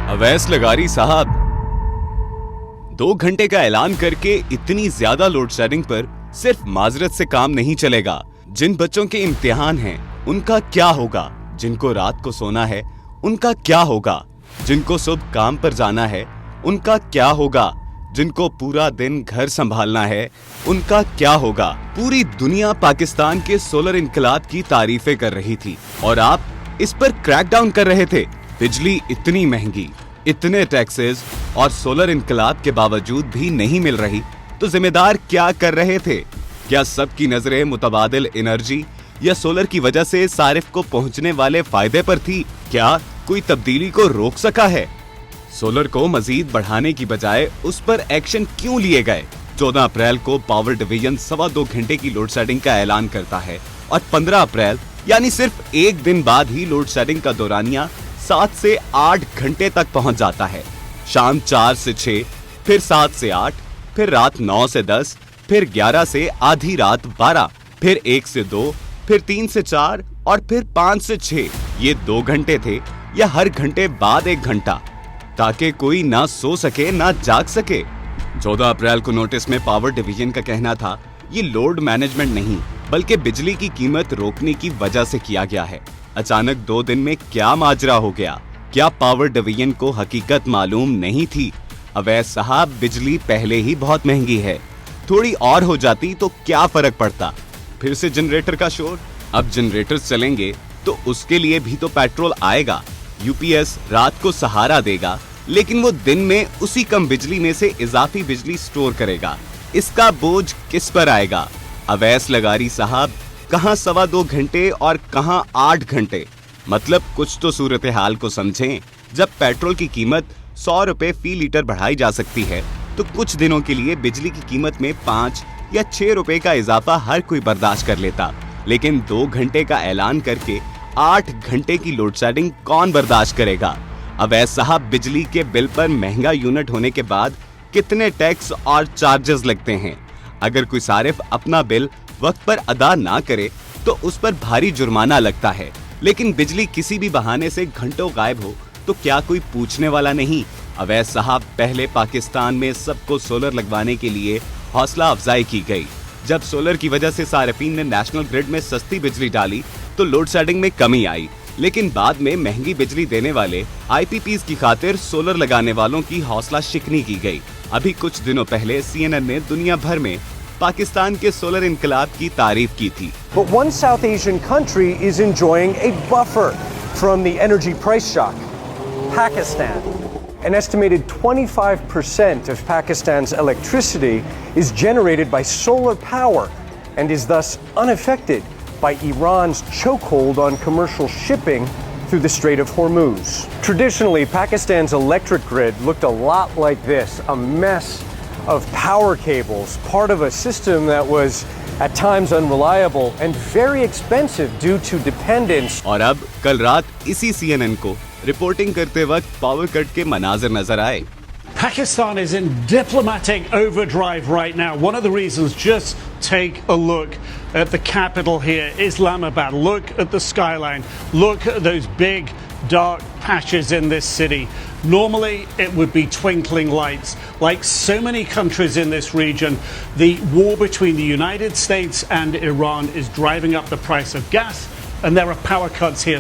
अवैस लगारी साहब, 2 घंटे का ऐलान करके इतनी ज्यादा लोड शेडिंग पर सिर्फ माजरत से काम नहीं चलेगा। जिन बच्चों के इम्तिहान हैं, उनका क्या होगा? जिनको रात को सोना है, उनका क्या होगा? जिनको सुबह काम पर जाना है, उनका क्या होगा? जिनको पूरा दिन घर संभालना है, उनका क्या होगा? पूरी दुनिया पाकिस्तान के सोलर इनकलाब की तारीफें कर रही थी और आप इस पर क्रैकडाउन कर रहे थे। बिजली इतनी महंगी, इतने टैक्सेस और सोलर इनकलाब के बावजूद भी नहीं मिल रही, तो जिम्मेदार क्या कर रहे थे? क्या सबकी नजरें मुतबादिल एनर्जी या सोलर की वजह से सारिफ को पहुंचने वाले फायदे पर थी? क्या कोई तब्दीली को रोक सका है? सोलर को मजीद बढ़ाने की बजाय उस पर एक्शन क्यों लिए गए? 14 अप्रैल को पावर डिवीजन 2.25 घंटे की लोड शेडिंग का ऐलान करता है और 15 अप्रैल यानी सिर्फ एक दिन बाद ही लोड शेडिंग का दौरानिया 7 से 8 घंटे तक पहुंच जाता है। शाम 4 से 6, फिर 7 से 8, फिर रात 9 से 10, फिर 11 से आधी रात 12, फिर 1 से 2, फिर 3 से 4 और फिर 5 से 6। ये 2 घंटे थे या हर घंटे बाद 1 घंटा, ताकि कोई ना सो सके ना जाग सके। 14 अप्रैल को नोटिस में पावर डिवीजन का कहना था, ये लोड मैनेजमेंट नहीं बल्कि बिजली की कीमत रोकने की वजह से किया गया है। अचानक 2 दिन में क्या माजरा हो गया? क्या पावर डिवीजन को हकीकत मालूम नहीं थी? अवैस साहब, बिजली पहले ही बहुत महंगी है, थोड़ी और हो जाती तो क्या फर्क पड़ता? फिर से जनरेटर का शोर। अब जनरेटर चलेंगे तो उसके लिए भी तो पेट्रोल आएगा। यूपीएस रात को सहारा देगा, लेकिन वो दिन में उसी कम बिजली में से इजाफी बिजली स्टोर करेगा। इसका बोझ किस पर आएगा? अवैस लगारी साहब, कहां 2.25 घंटे और कहां 8 घंटे? मतलब कुछ तो सूरत हाल को समझें। जब पेट्रोल की कीमत 100 रुपए फी लीटर बढ़ाई जा सकती है, तो कुछ दिनों के लिए बिजली की कीमत में 5 या 6 रुपए का इजाफा हर कोई बर्दाश्त कर लेता, लेकिन 2 घंटे का ऐलान करके 8 घंटे की लोड शेडिंग कौन बर्दाश्त करेगा? अवैस साहब, बिजली के बिल पर महंगा यूनिट होने के बाद कितने टैक्स और चार्जेस लगते हैं? अगर कोई सारिफ अपना बिल वक्त पर अदा ना करे तो उस पर भारी जुर्माना लगता है, लेकिन बिजली किसी भी बहाने से घंटों गायब हो तो क्या कोई पूछने वाला नहीं? अवैस साहब, पहले पाकिस्तान में सबको सोलर लगवाने के लिए हौसला अफजाई की गई। जब सोलर की वजह से सारिफीन ने नेशनल ग्रिड में सस्ती बिजली डाली तो लोड शेडिंग में कमी आई, लेकिन बाद में महंगी बिजली देने वाले आईपीपीज की खातिर सोलर लगाने वालों की हौसला शिकनी की गई। अभी कुछ दिनों पहले CNN ने दुनिया भर में पाकिस्तान के सोलर इनकलाब की तारीफ की थी। But one South Asian country is enjoying a buffer from the energy price shock. Pakistan. An estimated 25% of Pakistan's electricity is generated by solar power and is thus unaffected by Iran's chokehold on commercial shipping through the Strait of Hormuz. Traditionally, Pakistan's electric grid looked a lot like this, a mess of power cables, part of a system that was at times unreliable and very expensive due to dependence. और अब कल रात इसी CNN को reporting करते वक्त power cut के मनाजर नजर आए। Pakistan is in diplomatic overdrive right now. One of the reasons, just take a look at the capital here, Islamabad. Look at the skyline. Look at those big dark patches in this city. Normally it would be twinkling lights. Like so many countries in this region, the war between the United States and Iran is driving up the price of gas, and there are power cuts here.